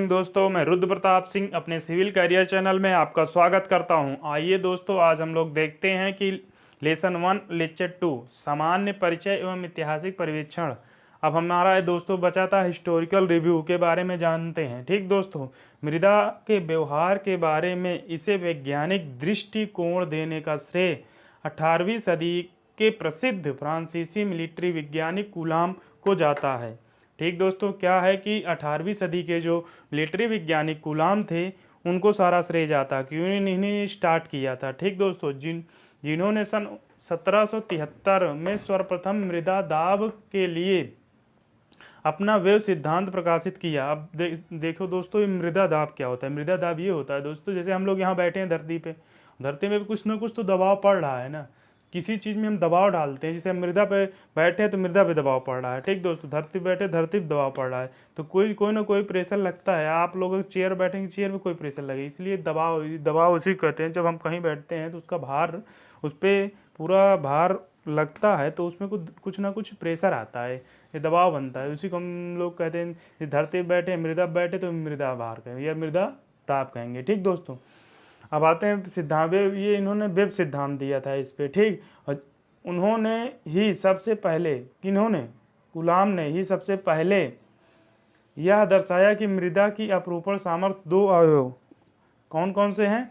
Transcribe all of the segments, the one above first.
Morning दोस्तों, मैं रुद्र प्रताप सिंह अपने सिविल करियर चैनल में आपका स्वागत करता हूं। आइए दोस्तों, आज हम लोग देखते हैं कि लेसन 1 लेक्चर 2 सामान्य परिचय एवं ऐतिहासिक परिवेक्षण। अब हमारा दोस्तों बचा था हिस्टोरिकल रिव्यू के बारे में जानते हैं। ठीक दोस्तों, मृदा के व्यवहार के बारे में इसे वैज्ञानिक दृष्टिकोण देने का श्रेय 18वीं सदी के प्रसिद्ध फ्रांसीसी मिलिट्री वैज्ञानिक कूलाम को जाता है। ठीक दोस्तों, क्या है कि 18वीं सदी के जो मिलिट्री वैज्ञानिक कूलाम थे उनको सारा श्रेय जाता, क्योंकि इन्होंने स्टार्ट किया था। ठीक दोस्तों, जिन्होंने सन 1773 में सर्वप्रथम मृदा दाब के लिए अपना वेव सिद्धांत प्रकाशित किया। अब देखो दोस्तों, ये मृदा दाब क्या होता है। मृदा दाब ये होता है दोस्तों, जैसे हम लोग यहाँ बैठे हैं धरती में कुछ ना कुछ तो दबाव पड़ रहा है ना, किसी चीज़ में हम दबाव डालते हैं। जैसे हम मृदा पे बैठे हैं तो मृदा पे दबाव पड़ रहा है। ठीक दोस्तों, धरती पे बैठे धरती पे दबाव पड़ रहा है, तो कोई ना कोई प्रेशर लगता है। आप लोग चेयर बैठेंगे, चेयर पे कोई प्रेशर लगे, इसलिए दबाव उसी कहते हैं। जब हम कहीं बैठते हैं तो उसका भार, उस पर पूरा भार लगता है तो उसमें कुछ ना कुछ प्रेशर आता है, ये दबाव बनता है। उसी को हम लोग कहते हैं धरती पे बैठे मृदा पे बैठे तो मृदा भार कहेंगे या मृदा ताप कहेंगे। ठीक दोस्तों, अब आते हैं सिद्धांत। ये इन्होंने वेब सिद्धांत दिया था इस पे। ठीक, और उन्होंने ही सबसे पहले, किन्होंने, कूलाम ने ही सबसे पहले यह दर्शाया कि मृदा की अपरूपण सामर्थ्य दो अवयव कौन कौन से हैं।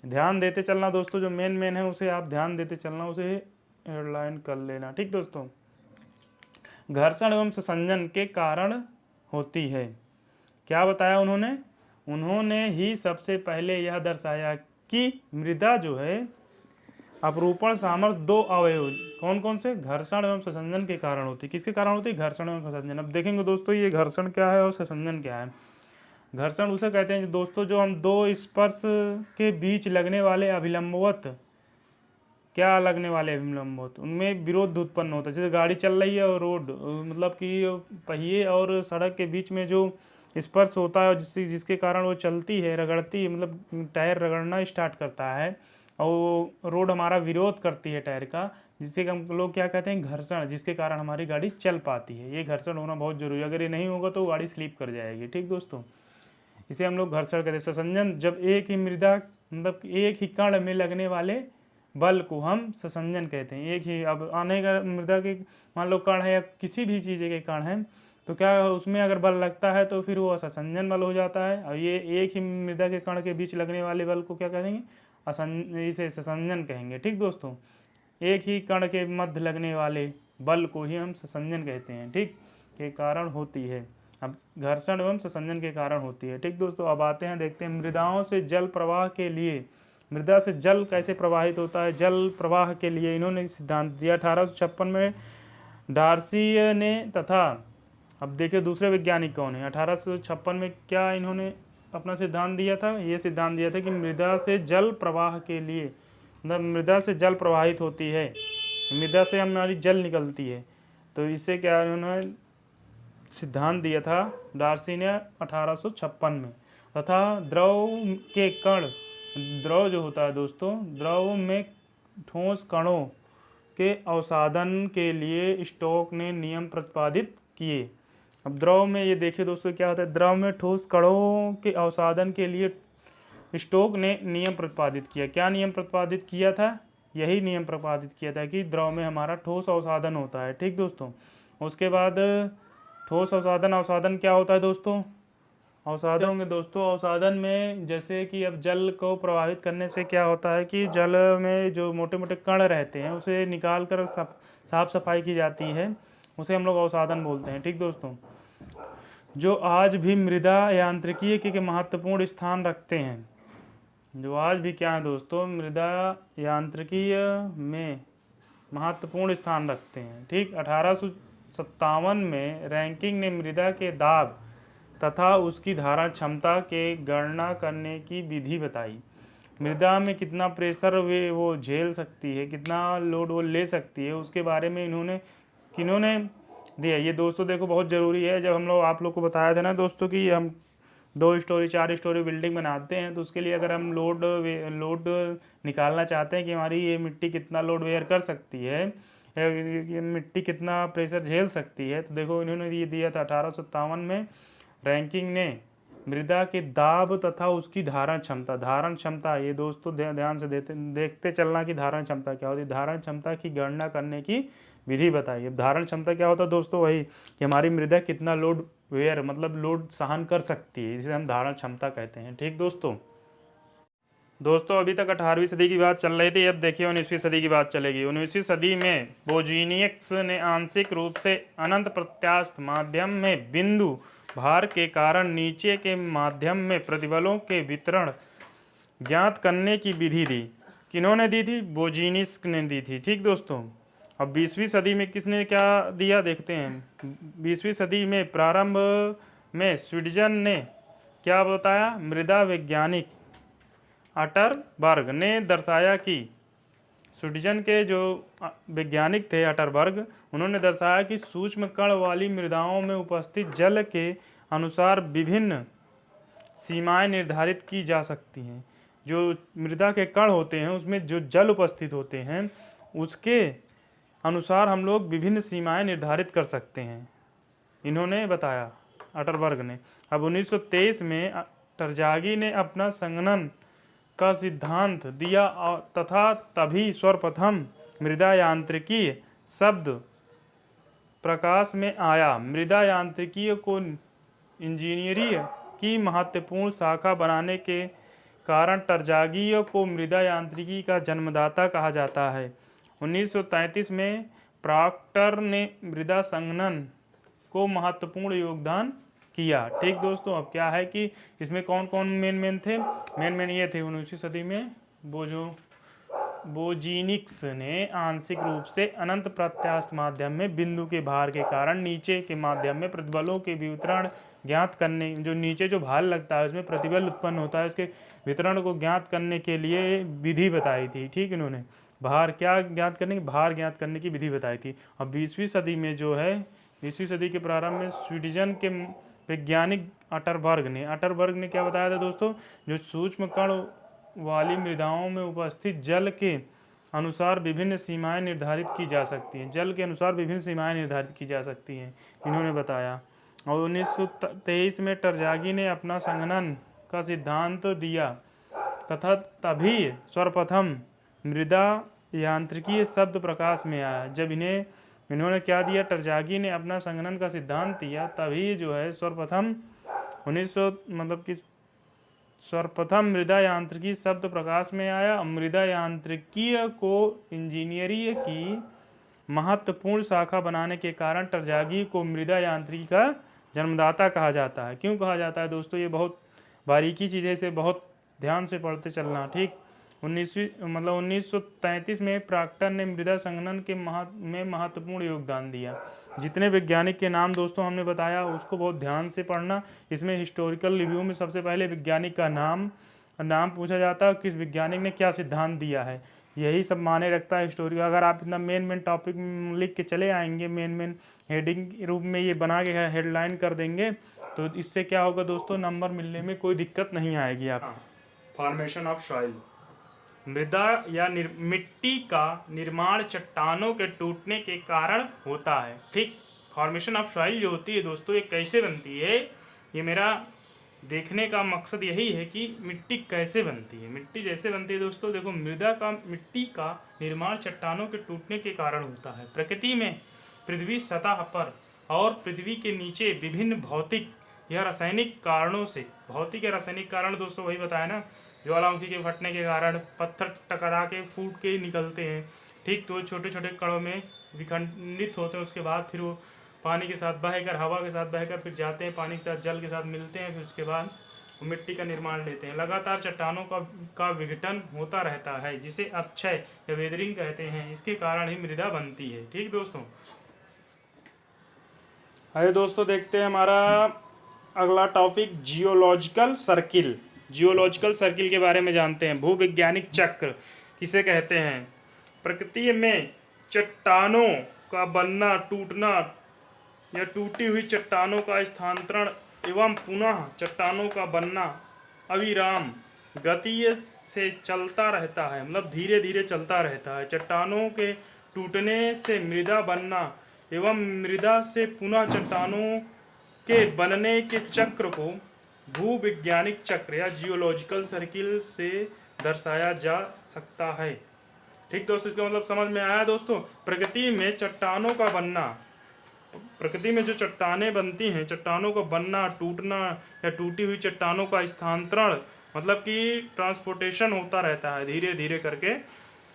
ध्यान देते चलना दोस्तों, जो मेन है उसे आप ध्यान देते चलना, उसे हेडलाइन कर लेना। ठीक दोस्तों, घर्षण एवं संसंजन के कारण होती है। क्या बताया उन्होंने ही सबसे पहले यह दर्शाया कि मृदा जो है अपरूपण सामर्थ्य दो अवयव कौन कौन से, घर्षण एवं संसंजन के कारण होती है। किसके कारण होती है? घर्षण एवं संसंजन। अब देखेंगे दोस्तों, ये घर्षण क्या है और संसंजन क्या है। घर्षण उसे कहते हैं दोस्तों, जो हम दो स्पर्श के बीच लगने वाले अभिलंबवत, क्या लगने वाले अभिलंबवत, उनमें विरोध उत्पन्न होता है। जैसे गाड़ी चल रही है और रोड, मतलब कि पहिए और सड़क के बीच में जो स्पर्श होता है, जिसके कारण वो चलती है, रगड़ती है, मतलब टायर रगड़ना स्टार्ट करता है और रोड हमारा विरोध करती है टायर का, जिससे हम लोग क्या कहते हैं? घर्षण, जिसके कारण हमारी गाड़ी चल पाती है। ये घर्षण होना बहुत जरूरी है, अगर ये नहीं होगा तो गाड़ी स्लिप कर जाएगी। ठीक दोस्तों, इसे हम लोग घर्षण कहते हैं। संसंजन, जब एक ही मृदा, मतलब एक ही कण में लगने वाले बल को हम संसंजन कहते हैं। एक ही, अब आने का मृदा के मान लो कण है या किसी भी चीज़ के कण है, तो क्या उसमें अगर बल लगता है तो फिर वो संसंजन बल हो जाता है। और ये एक ही मृदा के कण के बीच लगने वाले बल को क्या कहेंगे? इसे संसंजन कहेंगे। ठीक दोस्तों, एक ही कण के मध्य लगने वाले बल को ही हम संसंजन कहते हैं। ठीक, के कारण होती है। अब घर्षण एवं संसंजन के कारण होती है। ठीक दोस्तों, अब आते हैं, देखते हैं मृदाओं से जल प्रवाह के लिए, मृदा से जल कैसे प्रवाहित होता है। जल प्रवाह के लिए इन्होंने सिद्धांत दिया 1856 में डार्सी ने, तथा अब देखिए दूसरे वैज्ञानिक कौन है। 1856 में क्या इन्होंने अपना सिद्धांत दिया था? ये सिद्धांत दिया था कि मृदा से जल प्रवाह के लिए, मतलब मृदा से जल प्रवाहित होती है, मृदा से हमारी जल निकलती है, तो इससे क्या इन्होंने सिद्धांत दिया था डार्सी ने 1856 में। तथा द्रव के कण, द्रव जो होता है दोस्तों, द्रव में ठोस कणों के अवसादन के लिए स्टोक ने नियम प्रतिपादित किए। अब द्रव में ये देखिए दोस्तों क्या होता है, द्रव में ठोस कणों के अवसादन के लिए स्टोक ने नियम प्रतिपादित किया। क्या नियम प्रतिपादित किया था? यही नियम प्रतिपादित किया था कि द्रव में हमारा ठोस अवसादन होता है। ठीक दोस्तों, उसके बाद ठोस अवसादन क्या होता है दोस्तों? अवसादन होंगे दोस्तों, अवसादन में जैसे कि अब जल को प्रभावित करने से क्या होता है कि जल में जो मोटे मोटे कण रहते हैं उसे निकाल कर साफ सफाई की जाती है, उसे हम लोग अवसादन बोलते हैं। ठीक दोस्तों, जो आज भी मृदा यांत्रिकी के महत्वपूर्ण स्थान रखते हैं, जो आज भी क्या है दोस्तों, मृदा यांत्रिकी में महत्वपूर्ण स्थान रखते हैं। ठीक, 1857 में रैंकिंग ने मृदा के दाब तथा उसकी धारण क्षमता के गणना करने की विधि बताई। मृदा में कितना प्रेशर वो झेल सकती है, कितना लोड वो ले सकती है, उसके बारे में किन्होंने दिया। ये दोस्तों देखो बहुत ज़रूरी है। जब हम लोग आप लोग को बताया था ना दोस्तों कि हम 2 स्टोरी 4 स्टोरी बिल्डिंग बनाते हैं, तो उसके लिए अगर हम लोड निकालना चाहते हैं कि हमारी ये मिट्टी कितना लोड वेयर कर सकती है, ये मिट्टी कितना प्रेशर झेल सकती है, तो देखो इन्होंने ये दिया था 1857 में रैंकिंग ने मृदा के दाब तथा उसकी धारण क्षमता, ये दोस्तों ध्यान से देखते चलना कि धारण क्षमता क्या होती है। धारण क्षमता की गणना करने की विधि बताइए। धारण क्षमता क्या होता है दोस्तों? वही कि हमारी मृदा कितना लोड वेयर मतलब लोड सहन कर सकती है, इसे हम धारण क्षमता कहते हैं। ठीक दोस्तों अभी तक 18वीं सदी की बात चल रही थी, अब देखिए 19वीं सदी की बात चलेगी। 19वीं सदी में वोजीनियस ने आंशिक रूप से अनंत प्रत्यास्थ माध्यम में बिंदु भार के कारण नीचे के माध्यम में प्रतिबलों के वितरण ज्ञात करने की विधि दी। किन्होंने दी थी? वोजीनियस ने दी थी। ठीक दोस्तों, अब 20वीं सदी में किसने क्या दिया देखते हैं। 20वीं सदी में प्रारंभ में स्वीडन ने क्या बताया? मृदा वैज्ञानिक अटरबर्ग ने दर्शाया कि स्वीडन के जो वैज्ञानिक थे अटरबर्ग, उन्होंने दर्शाया कि सूक्ष्म कण वाली मृदाओं में उपस्थित जल के अनुसार विभिन्न सीमाएं निर्धारित की जा सकती हैं। जो मृदा के कण होते हैं उसमें जो जल उपस्थित होते हैं उसके अनुसार हम लोग विभिन्न सीमाएं निर्धारित कर सकते हैं, इन्होंने बताया अटरबर्ग ने। अब 1923 में टरजागी ने अपना संगणन का सिद्धांत दिया तथा तभी सर्वप्रथम मृदा यांत्रिकी शब्द प्रकाश में आया। मृदा यांत्रिकी को इंजीनियरिंग की महत्वपूर्ण शाखा बनाने के कारण टरजागी को मृदा यांत्रिकी का जन्मदाता कहा जाता है। 1933 में प्रॉक्टर ने मृदा संघनन को महत्वपूर्ण योगदान किया। ठीक दोस्तों, अब क्या है कि इसमें कौन कौन मेन थे? मेन ये थे 19वीं सदी में वोजीनियस ने आंशिक रूप से अनंत प्रत्यास्थ माध्यम में बिंदु के भार के कारण नीचे के माध्यम में प्रतिबलों के वितरण ज्ञात करने, जो नीचे जो भार लगता है उसमें प्रतिबल उत्पन्न होता है, उसके वितरण को ज्ञात करने के लिए विधि बताई थी। ठीक, इन्होंने भार ज्ञात करने की विधि बताई थी। अब 20वीं सदी में जो है 20वीं सदी के प्रारंभ में स्वीडन के वैज्ञानिक अटरबर्ग ने क्या बताया था दोस्तों? जो सूक्ष्म कण वाली मृदाओं में उपस्थित जल के अनुसार विभिन्न सीमाएं निर्धारित की जा सकती हैं, इन्होंने बताया। और 1923 में टरजागी ने अपना संगणन का सिद्धांत दिया तथा तभी सर्वप्रथम मृदा यांत्रिकी शब्द प्रकाश में आया। जब इन्होंने क्या दिया? टरजागी ने अपना संगणन का सिद्धांत दिया, तभी जो है सर्वप्रथम मृदा यांत्रिकी शब्द प्रकाश में आया। मृदा यांत्रिकी को इंजीनियरिंग की महत्वपूर्ण शाखा बनाने के कारण टरजागी को मृदा यांत्रिकी का जन्मदाता कहा जाता है। क्यों कहा जाता है दोस्तों? ये बहुत बारीकी चीज़ है, इसे बहुत ध्यान से पढ़ते चलना। ठीक, 1933 में प्रॉक्टर ने मृदा संघनन में महत्वपूर्ण योगदान दिया। जितने वैज्ञानिक के नाम दोस्तों हमने बताया उसको बहुत ध्यान से पढ़ना। इसमें हिस्टोरिकल रिव्यू में सबसे पहले वैज्ञानिक का नाम पूछा जाता है, किस वैज्ञानिक ने क्या सिद्धांत दिया है, यही सब माने रखता है हिस्टोरिकल। अगर आप इतना मेन टॉपिक लिख के चले आएंगे, मेन हेडिंग रूप में ये बना के हेडलाइन कर देंगे, तो इससे क्या होगा दोस्तों? नंबर मिलने में कोई दिक्कत नहीं आएगी आपको। फॉर्मेशन ऑफ सॉइल, मृदा या मिट्टी का निर्माण चट्टानों के टूटने के कारण होता है। ठीक, फॉर्मेशन ऑफ सॉइल जो होती है दोस्तों, ये कैसे बनती है, ये मेरा देखने का मकसद यही है कि मिट्टी कैसे बनती है। मिट्टी जैसे बनती है दोस्तों, देखो मिट्टी का निर्माण चट्टानों के टूटने के कारण होता है। प्रकृति में पृथ्वी सतह पर और पृथ्वी के नीचे विभिन्न भौतिक या रासायनिक कारणों से, भौतिक या रासायनिक कारण दोस्तों वही बताया ना, ज्वालामुखी के फटने के कारण पत्थर टकरा के फूट के निकलते हैं। ठीक, तो छोटे छोटे कणों में विखंडित होते हैं, उसके बाद फिर वो पानी के साथ बहकर, हवा के साथ बहकर फिर जाते हैं, पानी के साथ जल के साथ मिलते हैं, फिर उसके बाद वो मिट्टी का निर्माण लेते हैं। लगातार चट्टानों का विघटन होता रहता है, जिसे अपक्षय या वेदरिंग कहते हैं। इसके कारण ही मृदा बनती है। ठीक दोस्तों, आइए दोस्तों देखते हैं हमारा अगला टॉपिक जियोलॉजिकल सर्किल के बारे में जानते हैं। भूवैज्ञानिक चक्र किसे कहते हैं? प्रकृति में चट्टानों का बनना, टूटना या टूटी हुई चट्टानों का स्थानांतरण एवं पुनः चट्टानों का बनना अविराम गति से चलता रहता है, मतलब धीरे धीरे चलता रहता है। चट्टानों के टूटने से मृदा बनना एवं मृदा से पुनः चट्टानों के बनने के चक्र को भूविज्ञानिक चक्र या जियोलॉजिकल सर्किल से दर्शाया जा सकता है। ठीक दोस्तों, इसका मतलब समझ में आया दोस्तों। प्रकृति में चट्टानों का बनना, प्रकृति में जो चट्टानें बनती हैं, चट्टानों का बनना, टूटना या टूटी हुई चट्टानों का स्थानांतरण, मतलब कि ट्रांसपोर्टेशन होता रहता है धीरे धीरे करके।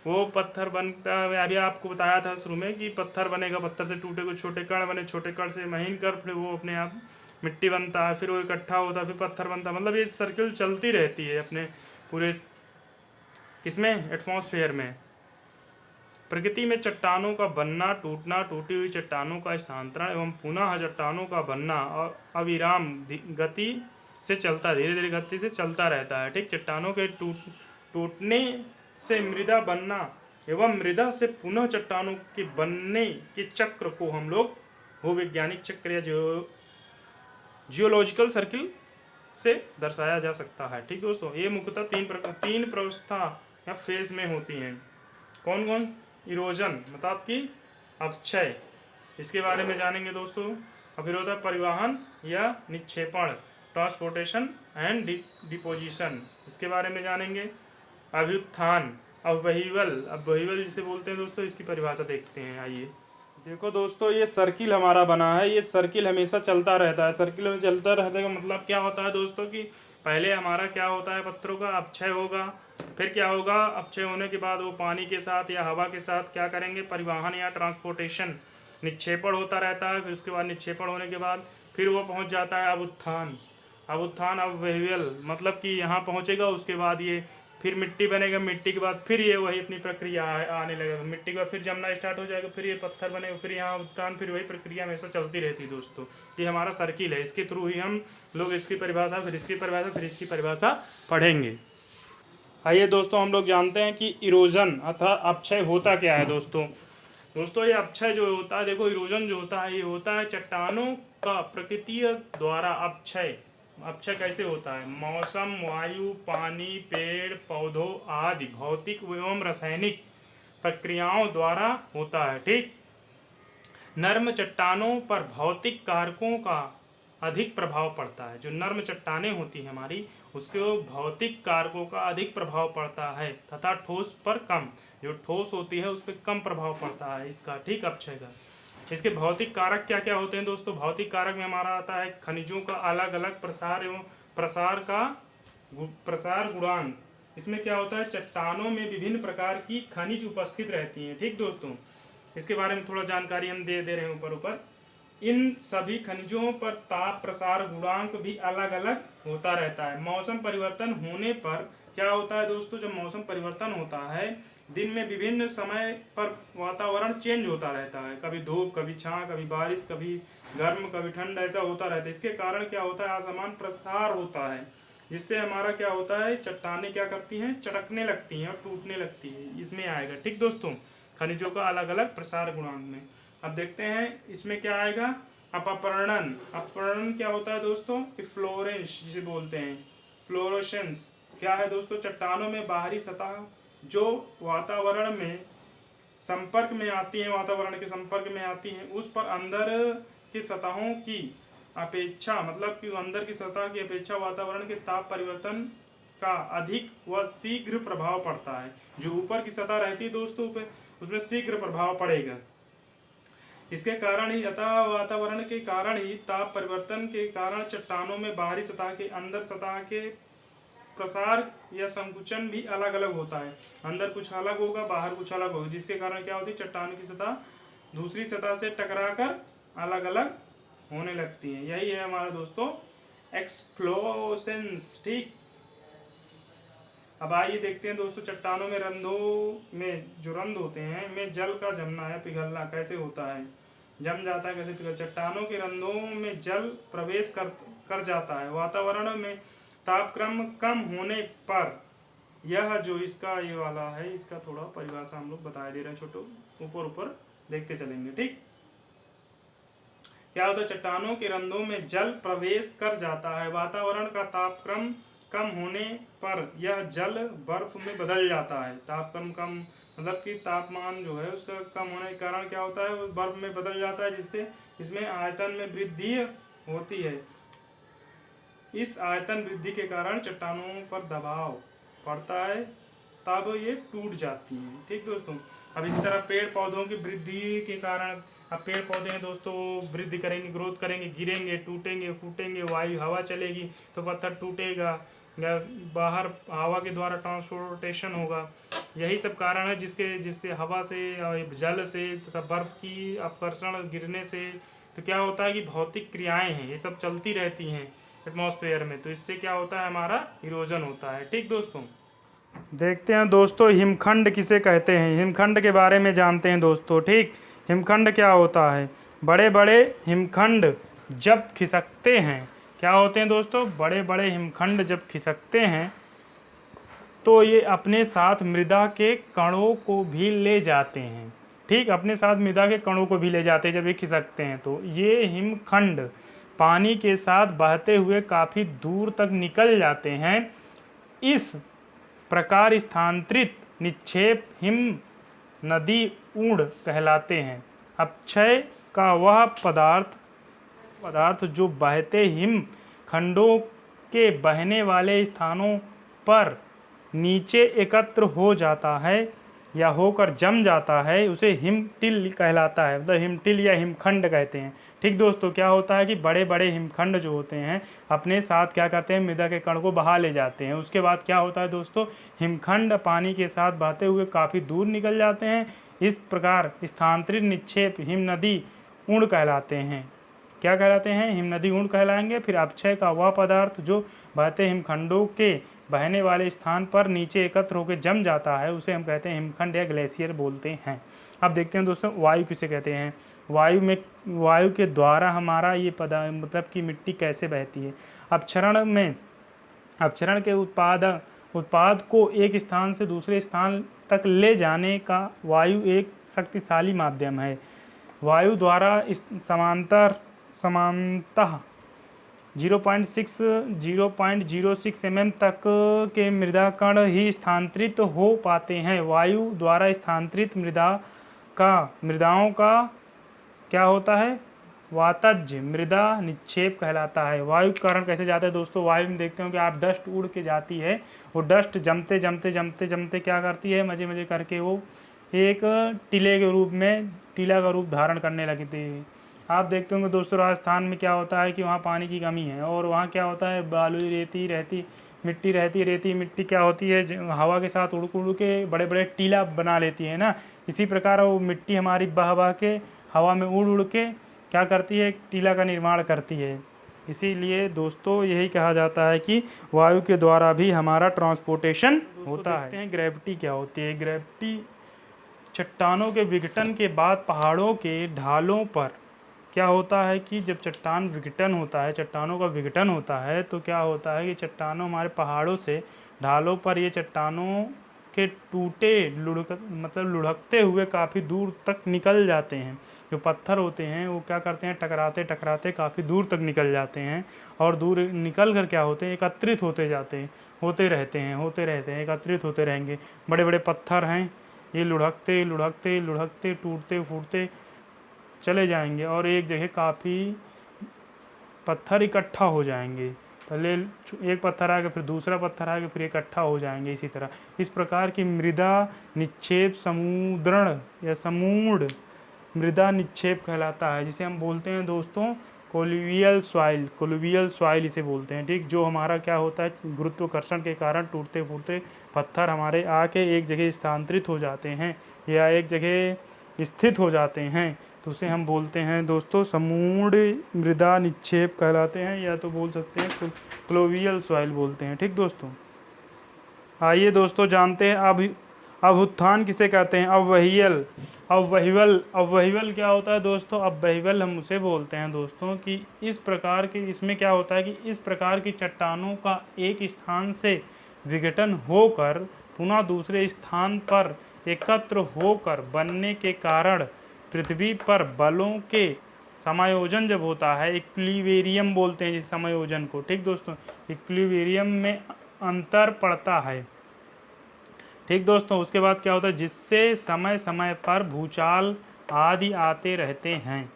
वो पत्थर बनता है, अभी आपको बताया था शुरू में कि पत्थर बनेगा, पत्थर से टूटे को छोटे कण बने, छोटे कण से महीन कर, फिर वो अपने आप मिट्टी बनता है, फिर वो इकट्ठा होता है, फिर पत्थर बनता है। मतलब ये सर्किल चलती रहती है अपने पूरे किसमें, एटमॉस्फेयर में। प्रकृति में चट्टानों का बनना, टूटना, टूटी हुई चट्टानों का स्थानांतरण एवं पुनः चट्टानों का बनना और अविराम गति से चलता, धीरे धीरे गति से चलता रहता है। ठीक, चट्टानों के टूटने से मृदा बनना एवं मृदा से पुनः चट्टानों के बनने के चक्र को हम लोग भूवैज्ञानिक चक्र या जियोलॉजिकल सर्किल से दर्शाया जा सकता है। ठीक दोस्तों, ये मुख्यतः तीन प्रवस्था या फेज में होती हैं। कौन कौन? इरोजन मतलब कि अपक्षय, इसके बारे में जानेंगे दोस्तों। और फिर होता है परिवहन या निक्षेपण, ट्रांसपोर्टेशन एंड डिपोजिशन, इसके बारे में जानेंगे। अभ्युत्थान, अपवहीवल जिसे बोलते हैं दोस्तों, इसकी परिभाषा देखते हैं। आइए देखो दोस्तों, ये सर्किल हमारा बना है, ये सर्किल हमेशा चलता रहता है। सर्किल में चलता रहने का मतलब क्या होता है दोस्तों कि पहले हमारा क्या होता है, पत्थरों का अपक्षय होगा, फिर क्या होगा, अपक्षय होने के बाद वो पानी के साथ या हवा के साथ क्या करेंगे, परिवहन या ट्रांसपोर्टेशन, निक्षेपण होता रहता है। फिर उसके बाद निक्षेपण होने के बाद फिर वो पहुंच जाता है अभ्युत्थान अपवहीवल, मतलब कि यहाँ पहुँचेगा। उसके बाद ये फिर मिट्टी बनेगा, मिट्टी के बाद फिर ये वही अपनी प्रक्रिया आने लगेगा, मिट्टी के बाद फिर जमना स्टार्ट हो जाएगा, फिर ये पत्थर बनेगा, फिर यहाँ उत्थान, फिर वही प्रक्रिया हमेशा चलती रहती है दोस्तों। ये हमारा सर्किल है, इसके थ्रू ही हम लोग इसकी परिभाषा, फिर इसकी परिभाषा, फिर इसकी परिभाषा पढ़ेंगे। आइए दोस्तों, हम लोग जानते हैं कि इरोजन अथवा अपक्षय होता क्या है दोस्तों ये अपक्षय जो होता है, देखो इरोजन जो होता है, ये होता है चट्टानों का प्रकृति द्वारा अपक्षय कैसे होता है? मौसम, वायु, पानी, पेड़ पौधों आदि भौतिक एवं रासायनिक प्रक्रियाओं द्वारा होता है। ठीक, नर्म चट्टानों पर भौतिक कारकों का अधिक प्रभाव पड़ता है। जो नर्म चट्टानें होती हैं हमारी, उसके भौतिक कारकों का अधिक प्रभाव पड़ता है तथा ठोस पर कम, जो ठोस होती है उस पर कम प्रभाव पड़ता है इसका। ठीक, अपक्षय का। इसके भौतिक कारक क्या क्या होते हैं दोस्तों? भौतिक कारक में हमारा आता है खनिजों का अलग अलग प्रसार एवं प्रसार गुणांक। इसमें क्या होता है, चट्टानों में विभिन्न प्रकार की खनिज उपस्थित रहती हैं। ठीक दोस्तों, इसके बारे में थोड़ा जानकारी हम दे रहे हैं ऊपर। इन सभी खनिजों पर ताप प्रसार गुणांक भी अलग अलग होता रहता है। मौसम परिवर्तन होने पर क्या होता है दोस्तों, जब मौसम परिवर्तन होता है, दिन में विभिन्न समय पर वातावरण चेंज होता रहता है, कभी धूप, कभी छां, कभी बारिश, कभी गर्म, कभी ठंड, ऐसा होता रहता है। इसके कारण क्या होता है, असमान प्रसार होता है, जिससे हमारा क्या होता है, चट्टानें क्या करती हैं, चटकने लगती हैं और टूटने लगती है, इसमें आएगा। ठीक दोस्तों, खनिजों का अलग अलग प्रसार गुणांक में। अब देखते हैं इसमें क्या आएगा, अपवर्णन क्या होता है दोस्तों, इफ्लोरेंस जिसे बोलते हैं, फ्लोरोसेंस क्या है दोस्तों, चट्टानों में बाहरी सतह जो वातावरण में संपर्क में आती है, वातावरण के संपर्क में आती हैं, उस पर अंदर की सतहों की अपेक्षा, मतलब कि अंदर की सतह की अपेक्षा वातावरण के ताप परिवर्तन का अधिक व शीघ्र प्रभाव पड़ता है। जो ऊपर की सतह रहती है दोस्तों पे, उसमें शीघ्र प्रभाव पड़ेगा। इसके कारण ही अतः वातावरण के कारण ही ताप परिवर्तन के कारण चट्टानों में बाहरी सतह के अंदर सतह के प्रसार या संकुचन भी अलग अलग होता है। अंदर कुछ अलग होगा, बाहर कुछ अलग होगा, जिसके कारण क्या होती है, चट्टान की सतह दूसरी सतह से टकराकर अलग अलग होने लगती है। यही है हमारा दोस्तों एक्सप्लोशंस। ठीक, अब आइए देखते हैं दोस्तों, चट्टानों में रंध्रों में जो रंध्र होते हैं में जल का जमना या पिघलना कैसे होता है, जम जाता है कैसे पिघल, चट्टानों के रंध्रों में जल प्रवेश कर जाता है। वातावरण में तापक्रम कम होने पर यह जो इसका ये वाला है, इसका थोड़ा परिभाषा हम लोग बता दे रहे हैं, छोटो ऊपर देखते चलेंगे। ठीक, क्या होता है, चट्टानों के रंध्रों में जल प्रवेश कर जाता है। वातावरण का तापक्रम कम होने पर यह जल बर्फ में बदल जाता है। तापक्रम कम मतलब कि तापमान जो है उसका कम होने के कारण क्या होता है, वो बर्फ में बदल जाता है, जिससे इसमें आयतन में वृद्धि होती है। इस आयतन वृद्धि के कारण चट्टानों पर दबाव पड़ता है, तब ये टूट जाती हैं। ठीक दोस्तों। अब इसी तरह पेड़ पौधों की वृद्धि के कारण, अब पेड़ पौधे हैं दोस्तों, वृद्धि करेंगे, ग्रोथ करेंगे, गिरेंगे, टूटेंगे, फूटेंगे, वायु हवा चलेगी तो पत्थर टूटेगा, या बाहर हवा के द्वारा ट्रांसपोर्टेशन होगा। यही सब कारण है जिससे हवा से, जल से तथा बर्फ की अपकर्षण गिरने से, तो क्या होता है कि भौतिक क्रियाएं हैं, ये सब चलती रहती हैं एटमॉस्फेयर में, तो इससे क्या होता है, हमारा इरोजन होता है। ठीक दोस्तों। देखते हैं दोस्तों हिमखंड किसे कहते हैं, हिमखंड के बारे में जानते हैं दोस्तों। ठीक, हिमखंड क्या होता है? बड़े बड़े हिमखंड जब खिसकते हैं, क्या होते हैं दोस्तों, बड़े बड़े हिमखंड जब खिसकते हैं तो ये अपने साथ मृदा के कणों को भी ले जाते हैं। ठीक, अपने साथ मृदा के कणों को भी ले जाते हैं जब ये खिसकते हैं। तो ये हिमखंड पानी के साथ बहते हुए काफ़ी दूर तक निकल जाते हैं। इस प्रकार स्थानांतरित निक्षेप हिम नदी ऊढ़ कहलाते हैं। अपक्षय का वह पदार्थ जो बहते हिम खंडों के बहने वाले स्थानों पर नीचे एकत्र हो जाता है या होकर जम जाता है, उसे हिमटिल कहलाता है, मतलब हिमटिल या हिमखंड कहते हैं। ठीक दोस्तों, क्या होता है कि बड़े बड़े हिमखंड जो होते हैं अपने साथ क्या करते हैं, मृदा के कण को बहा ले जाते हैं। उसके बाद क्या होता है दोस्तों, हिमखंड पानी के साथ बहते हुए काफ़ी दूर निकल जाते हैं। इस प्रकार स्थानांतरित निक्षेप हिम नदी ऊढ़ कहलाते हैं। क्या कहलाते हैं? हिम नदी ऊढ़ कहलाएंगे। फिर अपक्षय का वह पदार्थ जो बहते हिमखंडों के बहने वाले स्थान पर नीचे एकत्र होकर जम जाता है, उसे हम कहते हैं हिमखंड या ग्लेशियर बोलते हैं। अब देखते हैं दोस्तों वायु किसे कहते हैं। वायु के द्वारा हमारा ये मतलब कि मिट्टी कैसे बहती है। अपक्षरण के उत्पाद को एक स्थान से दूसरे स्थान तक ले जाने का वायु एक शक्तिशाली माध्यम है। वायु द्वारा समानतः 0.06 mm तक के मृदा कण ही स्थानांतरित हो पाते हैं। वायु द्वारा स्थानांतरित मृदाओं का क्या होता है, वातज मृदा निक्षेप कहलाता है। वायु के कारण कैसे जाता है दोस्तों, वायु में देखते हो कि आप डस्ट उड़ के जाती है, वो डस्ट जमते जमते जमते जमते क्या करती है, मजे मजे करके वो एक टीला का रूप धारण करने लगती है। आप देखते होंगे दोस्तों राजस्थान में क्या होता है कि वहाँ पानी की कमी है और वहाँ क्या होता है, बालू रेती मिट्टी रहती है। रेती मिट्टी क्या होती है, हवा के साथ उड़ के बड़े बड़े टीला बना लेती है ना। इसी प्रकार वो मिट्टी हमारी बह के हवा में उड़ के क्या करती है, टीला का निर्माण करती है। इसीलिए दोस्तों यही कहा जाता है कि वायु के द्वारा भी हमारा ट्रांसपोर्टेशन होता है। ग्रेविटी क्या होती है? ग्रेविटी चट्टानों के विघटन के बाद पहाड़ों के ढालों पर क्या होता है कि जब चट्टानों का विघटन होता है तो क्या होता है कि चट्टानों हमारे पहाड़ों से ढालों पर ये चट्टानों के लुढ़कते हुए काफ़ी दूर तक निकल जाते हैं। जो पत्थर होते हैं वो क्या करते हैं, टकराते टकराते काफ़ी दूर तक निकल जाते हैं और दूर निकल कर क्या होते हैं, एकत्रित होते रहते हैं, एकत्रित होते रहेंगे। बड़े बड़े पत्थर हैं, ये लुढ़कते टूटते फूटते चले जाएंगे और एक जगह काफ़ी पत्थर इकट्ठा हो जाएंगे। पहले एक पत्थर आएगा, फिर दूसरा पत्थर आएगा, फिर इकट्ठा हो जाएंगे। इसी तरह इस प्रकार की मृदा निक्षेप समूढ़ मृदा निक्षेप कहलाता है, जिसे हम बोलते हैं दोस्तों कोलुवियल सॉइल इसे बोलते हैं। ठीक, जो हमारा क्या होता है, गुरुत्वाकर्षण के कारण टूटते फूटते पत्थर हमारे आके एक जगह स्थानांतरित हो जाते हैं या एक जगह स्थित हो जाते हैं, तो उसे हम बोलते हैं दोस्तों समूढ़ मृदा निक्षेप कहलाते हैं, या तो बोल सकते हैं क्लोवियल सॉइल बोलते हैं। ठीक दोस्तों, आइए दोस्तों जानते हैं अभ्युत्थान किसे कहते हैं। अववहिवल क्या होता है दोस्तों? अववहिवल हम उसे बोलते हैं दोस्तों कि इसमें क्या होता है कि इस प्रकार की चट्टानों का एक स्थान से विघटन होकर पुनः दूसरे स्थान पर एकत्र होकर बनने के कारण पृथ्वी पर बलों के समायोजन जब होता है, इक्विलिब्रियम बोलते हैं जिस समायोजन को। ठीक दोस्तों, इक्विलिब्रियम में अंतर पड़ता है। ठीक दोस्तों, उसके बाद क्या होता है, जिससे समय समय पर भूचाल आदि आते रहते हैं।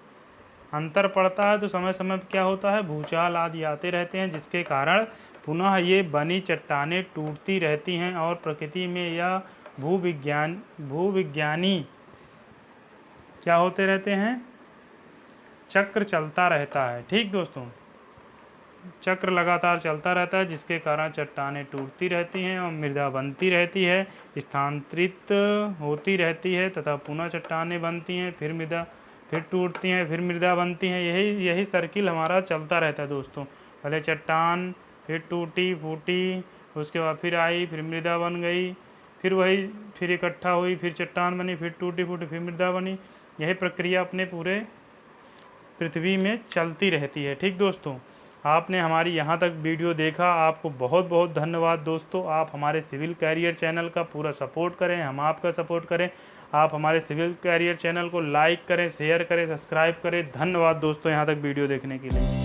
अंतर पड़ता है तो समय समय पर क्या होता है, भूचाल आदि आते रहते हैं, जिसके कारण पुनः ये बनी चट्टानें टूटती रहती हैं और प्रकृति में यह भूविज्ञानी क्या होते रहते हैं, चक्र चलता रहता है। ठीक दोस्तों, चक्र लगातार चलता रहता है, जिसके कारण चट्टानें टूटती रहती हैं और मृदा बनती रहती है, स्थानांतरित होती रहती है तथा पुनः चट्टानें बनती हैं, फिर मृदा, फिर टूटती हैं, फिर मृदा बनती हैं। यही सर्किल हमारा चलता रहता है दोस्तों। पहले चट्टान, फिर टूटी फूटी, उसके बाद फिर आई, फिर मृदा बन गई, फिर वही फिर इकट्ठा हुई, फिर चट्टान बनी, फिर टूटी फूटी, फिर मृदा बनी। यही प्रक्रिया अपने पूरे पृथ्वी में चलती रहती है। ठीक दोस्तों, आपने हमारी यहाँ तक वीडियो देखा, आपको बहुत बहुत धन्यवाद दोस्तों। आप हमारे सिविल कैरियर चैनल का पूरा सपोर्ट करें, हम आपका सपोर्ट करें। आप हमारे सिविल कैरियर चैनल को लाइक करें, शेयर करें, सब्सक्राइब करें। धन्यवाद दोस्तों यहाँ तक वीडियो देखने के लिए।